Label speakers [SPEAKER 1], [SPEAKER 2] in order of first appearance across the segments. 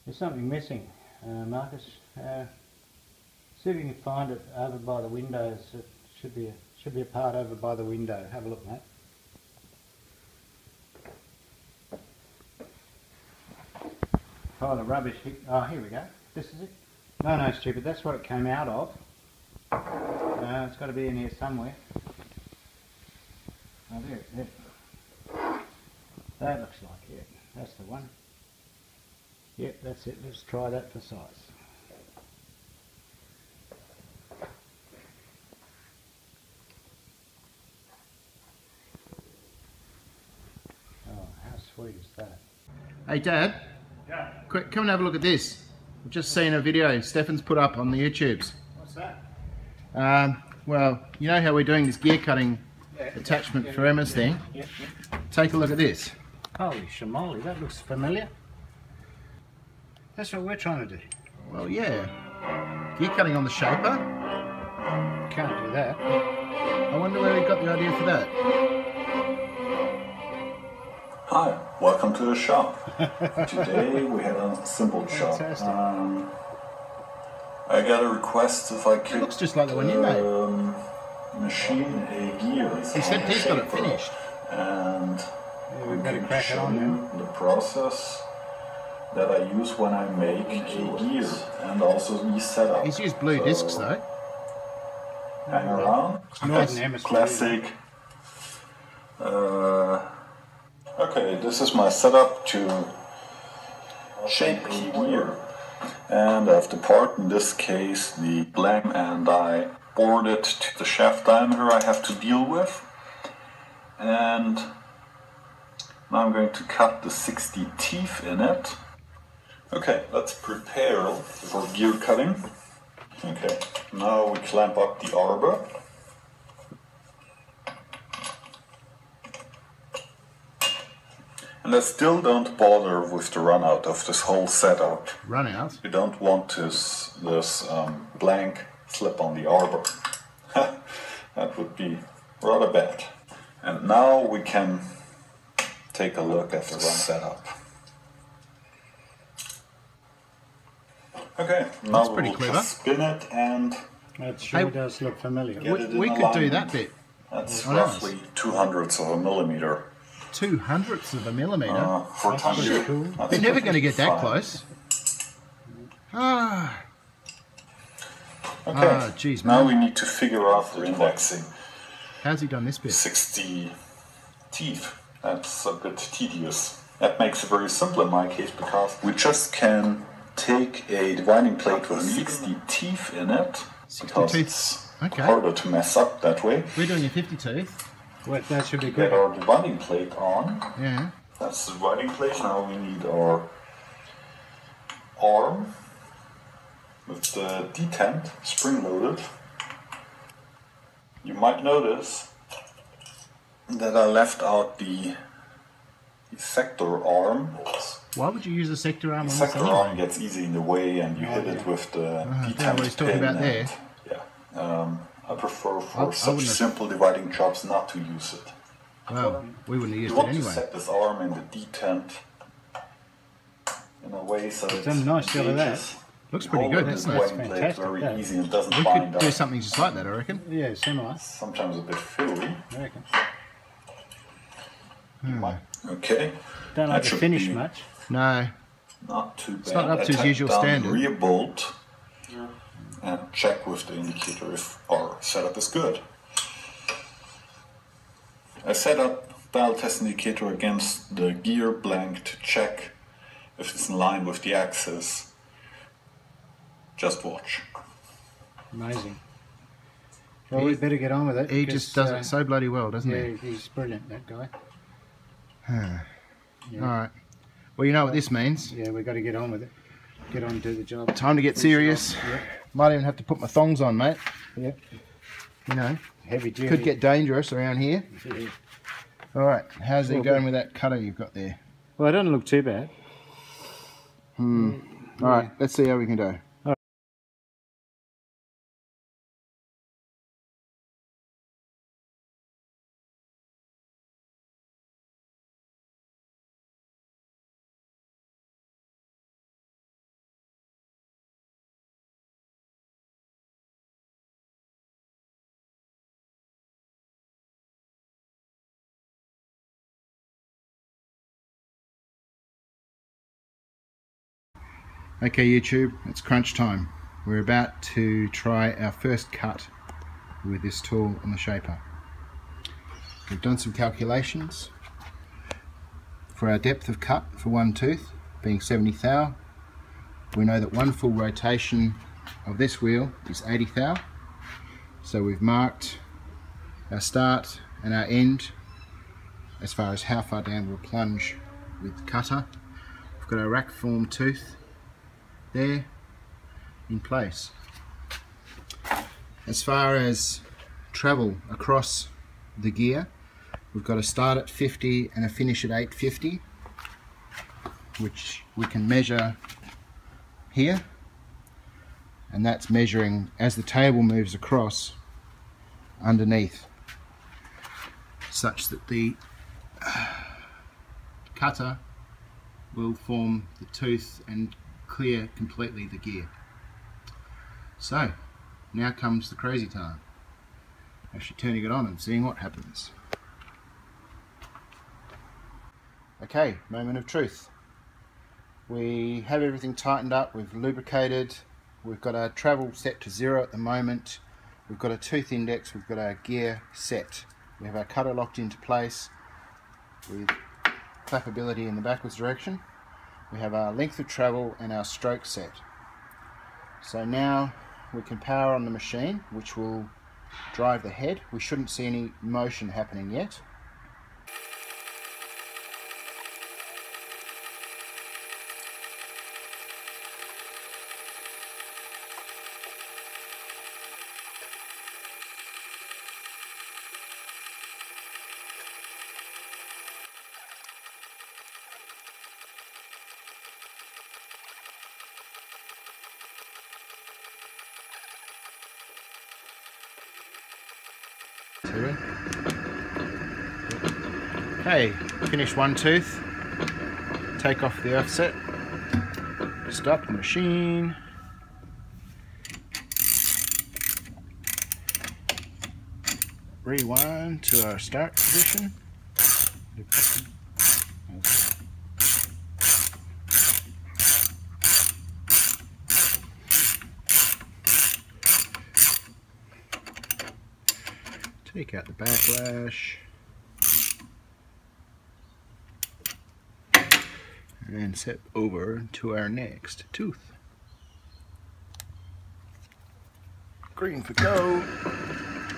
[SPEAKER 1] There's something missing, Marcus. See if you can find it over by the windows. It should be a part over by the window. Have a look, mate. Oh, the rubbish. Oh, here we go. This is it. No, stupid. That's what it came out of. It's got to be in here somewhere. Oh, there. That looks like it. That's the one. Yep, that's it. Let's try that for size. Oh, how sweet is that?
[SPEAKER 2] Hey Dad,
[SPEAKER 1] Yeah.
[SPEAKER 2] quick, come and have a look at this. I've just seen a video Stefan's put up on the YouTubes.
[SPEAKER 1] What's that?
[SPEAKER 2] Well, you know how we're doing this gear cutting attachment for Emma's thing?
[SPEAKER 1] Yep.
[SPEAKER 2] Take a look at this.
[SPEAKER 1] Holy shamoli, that looks familiar. That's what we're trying to do.
[SPEAKER 2] Well, yeah. Gear cutting on the shaper?
[SPEAKER 1] Can't do that.
[SPEAKER 2] I wonder where he got the idea for that.
[SPEAKER 3] Hi, welcome to the shop. Today we had a simple shop.
[SPEAKER 1] Fantastic.
[SPEAKER 3] I got a request if I could
[SPEAKER 2] It looks just like the one you made.
[SPEAKER 3] machine a gear.
[SPEAKER 2] He said he's got it finished.
[SPEAKER 3] And
[SPEAKER 1] Yeah,
[SPEAKER 3] we
[SPEAKER 1] we've got to
[SPEAKER 3] can
[SPEAKER 1] crack it
[SPEAKER 3] show
[SPEAKER 1] on
[SPEAKER 3] you
[SPEAKER 1] now.
[SPEAKER 3] the process that I use when I make a gear and also the setup.
[SPEAKER 2] He's used blue discs though.
[SPEAKER 3] Hang around.
[SPEAKER 1] Northern Hemisphere.
[SPEAKER 3] Classic. Okay, this is my setup to shape a gear. And I have the part, in this case the blank, and I bored it to the shaft diameter I have to deal with. And now I'm going to cut the 60 teeth in it. Okay, let's prepare for gear cutting. Okay, now we clamp up the arbor. And I still don't bother with the run out of this whole setup.
[SPEAKER 2] Run out.
[SPEAKER 3] You don't want this blank slip on the arbor. That would be rather bad. And now we can take a look at the run setup. Okay, now
[SPEAKER 2] That's
[SPEAKER 3] we
[SPEAKER 2] pretty
[SPEAKER 3] will
[SPEAKER 2] clever.
[SPEAKER 3] just spin it and
[SPEAKER 1] That sure
[SPEAKER 2] Hey,
[SPEAKER 1] does look familiar.
[SPEAKER 3] get it in
[SPEAKER 2] We could do
[SPEAKER 3] alignment.
[SPEAKER 2] that bit.
[SPEAKER 3] That's
[SPEAKER 2] Oh, nice.
[SPEAKER 3] roughly 2/100 of a millimeter.
[SPEAKER 2] 2/100 of a millimeter.
[SPEAKER 3] For
[SPEAKER 1] That's
[SPEAKER 3] time
[SPEAKER 1] pretty
[SPEAKER 3] being,
[SPEAKER 1] cool.
[SPEAKER 3] I
[SPEAKER 2] You're
[SPEAKER 3] think
[SPEAKER 2] never
[SPEAKER 3] it
[SPEAKER 2] going to
[SPEAKER 3] would
[SPEAKER 2] get
[SPEAKER 3] be
[SPEAKER 2] that
[SPEAKER 3] fine.
[SPEAKER 2] close. Ah,
[SPEAKER 3] Okay,
[SPEAKER 2] geez,
[SPEAKER 3] now
[SPEAKER 2] man.
[SPEAKER 3] we need to figure out the indexing.
[SPEAKER 2] How's he done this bit?
[SPEAKER 3] 60 teeth. That's a bit tedious. That makes it very simple in my case because we just can take a dividing plate with 60 teeth in it.
[SPEAKER 2] 60
[SPEAKER 3] Because
[SPEAKER 2] teeth.
[SPEAKER 3] it's
[SPEAKER 2] Okay.
[SPEAKER 3] harder to mess up that way.
[SPEAKER 2] We're doing a 50 tooth.
[SPEAKER 1] Well, that should be
[SPEAKER 3] Get
[SPEAKER 1] good.
[SPEAKER 3] our dividing plate on.
[SPEAKER 2] Yeah.
[SPEAKER 3] That's the dividing plate. Now we need our arm with the detent spring loaded. You might notice that I left out the sector arm.
[SPEAKER 2] Why would you use a sector arm on
[SPEAKER 3] The
[SPEAKER 2] this
[SPEAKER 3] sector
[SPEAKER 2] anyway?
[SPEAKER 3] arm gets easy in the way and you hit it with the detent
[SPEAKER 2] what he's talking
[SPEAKER 3] pin
[SPEAKER 2] about there.
[SPEAKER 3] and- yeah. I prefer
[SPEAKER 2] I
[SPEAKER 3] for such
[SPEAKER 2] wouldn't have-
[SPEAKER 3] simple dividing jobs not to use it.
[SPEAKER 2] Well, we wouldn't have
[SPEAKER 3] You
[SPEAKER 2] used it
[SPEAKER 3] want to
[SPEAKER 2] anyway.
[SPEAKER 3] set this arm in the detent in a way so it's
[SPEAKER 1] done a nice job of that.
[SPEAKER 3] engages.
[SPEAKER 2] Looks
[SPEAKER 3] You
[SPEAKER 2] pretty
[SPEAKER 3] hold
[SPEAKER 2] good,
[SPEAKER 3] it in
[SPEAKER 2] doesn't
[SPEAKER 3] the
[SPEAKER 2] it?
[SPEAKER 3] dividing plate
[SPEAKER 1] Fantastic,
[SPEAKER 3] very
[SPEAKER 1] that.
[SPEAKER 3] easy and it doesn't
[SPEAKER 2] We
[SPEAKER 3] bind
[SPEAKER 2] could do
[SPEAKER 3] up.
[SPEAKER 2] something just like that, I reckon.
[SPEAKER 1] Yeah, similar.
[SPEAKER 3] Sometimes a bit fiddly.
[SPEAKER 1] I reckon.
[SPEAKER 3] Okay.
[SPEAKER 1] Don't
[SPEAKER 3] That
[SPEAKER 1] like the
[SPEAKER 3] should
[SPEAKER 1] finish
[SPEAKER 3] be
[SPEAKER 1] much.
[SPEAKER 2] No.
[SPEAKER 3] Not too bad.
[SPEAKER 2] not up to his
[SPEAKER 3] I
[SPEAKER 2] usual
[SPEAKER 3] tack down
[SPEAKER 2] standard.
[SPEAKER 3] the rear bolt and check with the indicator if our setup is good. I set up dial test indicator against the gear blank to check if it's in line with the axis. Just watch.
[SPEAKER 1] Amazing. Well, we better get on with it.
[SPEAKER 2] He just does it so bloody well, doesn't
[SPEAKER 1] Yeah, he's brilliant, that guy.
[SPEAKER 2] he? Alright. Well, you know what this means.
[SPEAKER 1] Yeah, we've got to get on with it. Get on and do the job.
[SPEAKER 2] Time to get serious.
[SPEAKER 1] Yep.
[SPEAKER 2] Might even have to put my thongs on, mate.
[SPEAKER 1] Yep.
[SPEAKER 2] You know,
[SPEAKER 1] Heavy duty.
[SPEAKER 2] could get dangerous around here.
[SPEAKER 1] Yeah.
[SPEAKER 2] Alright, how's he
[SPEAKER 1] Well,
[SPEAKER 2] going with that cutter you've got there?
[SPEAKER 1] Well, it doesn't look too bad.
[SPEAKER 2] Alright, let's see how we can do. Okay YouTube, it's crunch time. We're about to try our first cut with this tool on the shaper. We've done some calculations for our depth of cut for one tooth being 70 thou. We know that one full rotation of this wheel is 80 thou. So we've marked our start and our end as far as how far down we'll plunge with the cutter. We've got our rack form tooth there in place. As far as travel across the gear, we've got a start at 50 and a finish at 850, which we can measure here, and that's measuring as the table moves across underneath, such that the cutter will form the tooth and clear completely the gear. So now comes the crazy time, actually turning it on and seeing what happens. Okay, moment of truth. We have everything tightened up, we've lubricated, we've got our travel set to 0 at the moment, we've got a tooth index, we've got our gear set, we have our cutter locked into place with flappability in the backwards direction. We have our length of travel and our stroke set. So now we can power on the machine, which will drive the head. We shouldn't see any motion happening yet. Okay, finish one tooth, take off the offset, stop the machine, rewind to our start position, take out the backlash, and set over to our next tooth. Green for go.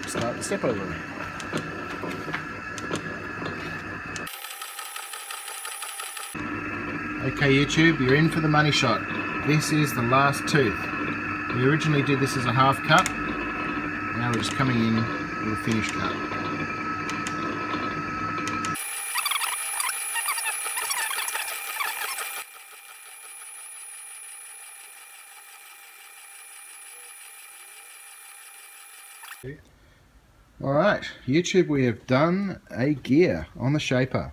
[SPEAKER 2] Start the step over. Okay YouTube, you're in for the money shot. This is the last tooth. We originally did this as a half cut. Now we're just coming in with a finished cut. Alright, YouTube, we have done a gear on the shaper.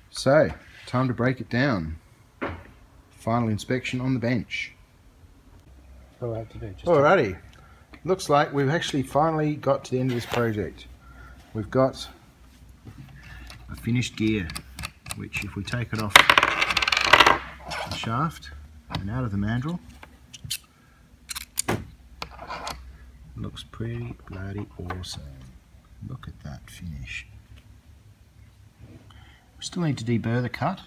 [SPEAKER 2] So, time to break it down. Final inspection on the bench.
[SPEAKER 1] That's all I have to do.
[SPEAKER 2] Alrighty, looks like we've actually finally got to the end of this project. We've got a finished gear, which if we take it off the shaft and out of the mandrel, looks pretty bloody awesome. Look at that finish. We still need to deburr the cut,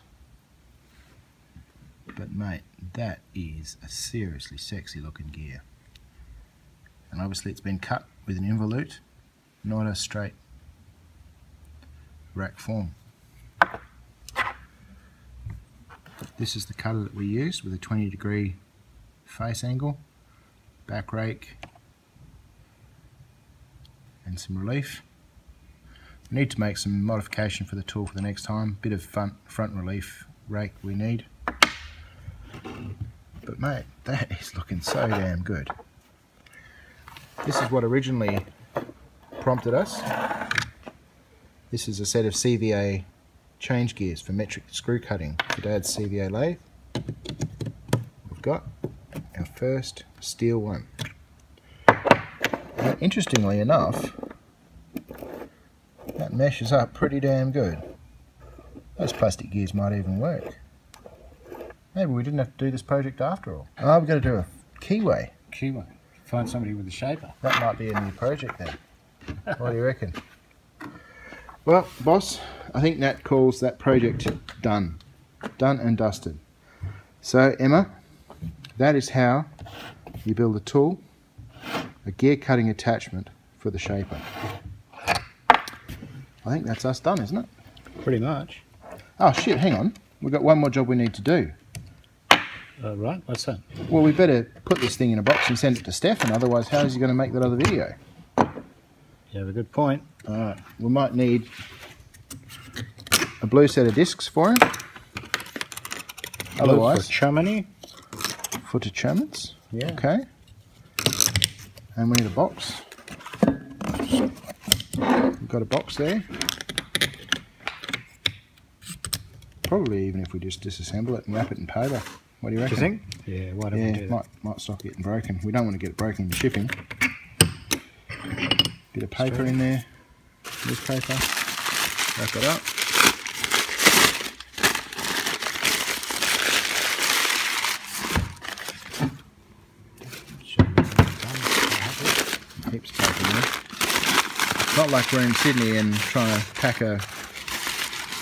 [SPEAKER 2] but mate, that is a seriously sexy looking gear. And obviously it's been cut with an Involute, not a straight rack form. This is the cutter that we used with a 20-degree face angle, back rake, and some relief. We need to make some modification for the tool for the next time. Bit of front relief rake we need. But mate, that is looking so damn good. This is what originally prompted us. This is a set of CVA change gears for metric screw cutting for Dad's CVA lathe. We've got our first steel one. Now, interestingly enough, that meshes up pretty damn good. Those plastic gears might even work. Maybe we didn't have to do this project after all. Oh, we've got to do a keyway.
[SPEAKER 1] Keyway. Find somebody with a shaper.
[SPEAKER 2] That might be a new project then. What do you reckon? Well, boss, I think that calls that project done. Done and dusted. So, Emma, that is how you build a tool, a gear cutting attachment for the shaper. I think that's us done, isn't it?
[SPEAKER 1] Pretty much.
[SPEAKER 2] Oh shit, hang on. We've got one more job we need to do.
[SPEAKER 1] Right, what's that?
[SPEAKER 2] Well, we better put this thing in a box and send it to Stefan, otherwise how is he going to make that other video?
[SPEAKER 1] You have a good point.
[SPEAKER 2] Alright, we might need a blue set of discs for him. Otherwise,
[SPEAKER 1] for Chumany.
[SPEAKER 2] for determinants.
[SPEAKER 1] Yeah.
[SPEAKER 2] Okay. And we need a box. We've got a box there. Probably even if we just disassemble it and wrap it in paper. What do you reckon?
[SPEAKER 1] Do you think? Yeah, why don't we do that?
[SPEAKER 2] Might stop getting broken. We don't want to get it broken in shipping. Bit of paper in there. Newspaper. Wrap it up. Heaps of paper there. It's not like we're in Sydney and trying to pack a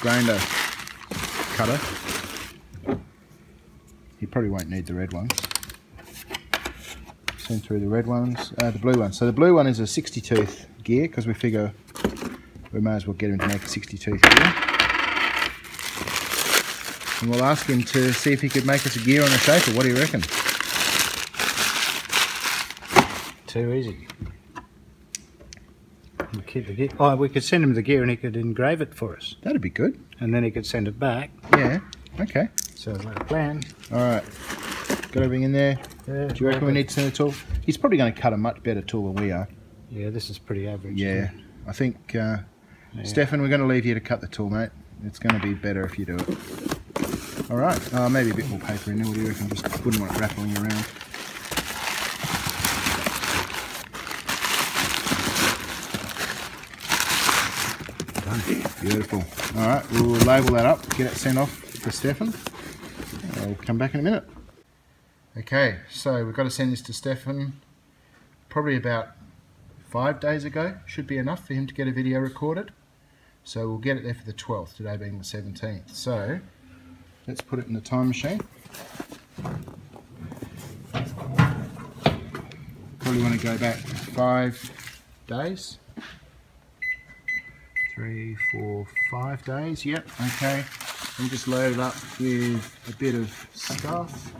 [SPEAKER 2] grinder cutter. You probably won't need the red ones. Send through the red ones, the blue ones. So the blue one is a 60 tooth gear because we figure we may as well get him to make a 60 tooth gear. And we'll ask him to see if he could make us a gear on a shaper. What do you reckon?
[SPEAKER 1] Too easy. We'll keep the gear. Oh, we could send him the gear and he could engrave it for us.
[SPEAKER 2] That'd be good.
[SPEAKER 1] And then he could send it back.
[SPEAKER 2] Yeah, okay.
[SPEAKER 1] So like a plan.
[SPEAKER 2] Alright, got everything in there.
[SPEAKER 1] Yeah,
[SPEAKER 2] Do you reckon we need to send a tool? He's probably going to cut a much better tool than we are.
[SPEAKER 1] Yeah, this is pretty average.
[SPEAKER 2] Yeah, I think, Stefan, we're going to leave you to cut the tool, mate. It's going to be better if you do it. Alright, maybe a bit more paper in there. What do you reckon? Just wouldn't want it rattling around. Beautiful. Alright, we'll label that up, get it sent off to Stefan. I'll come back in a minute. Okay, so we've got to send this to Stefan probably about 5 days ago. Should be enough for him to get a video recorded. So we'll get it there for the 12th, today being the 17th. So let's put it in the time machine. Probably want to go back 5 days. 3, 4, 5 days, yep, okay. We'll just load it up with a bit of stuff.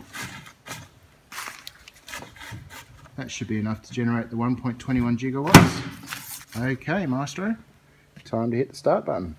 [SPEAKER 2] That should be enough to generate the 1.21 gigawatts. Okay, Maestro, time to hit the start button.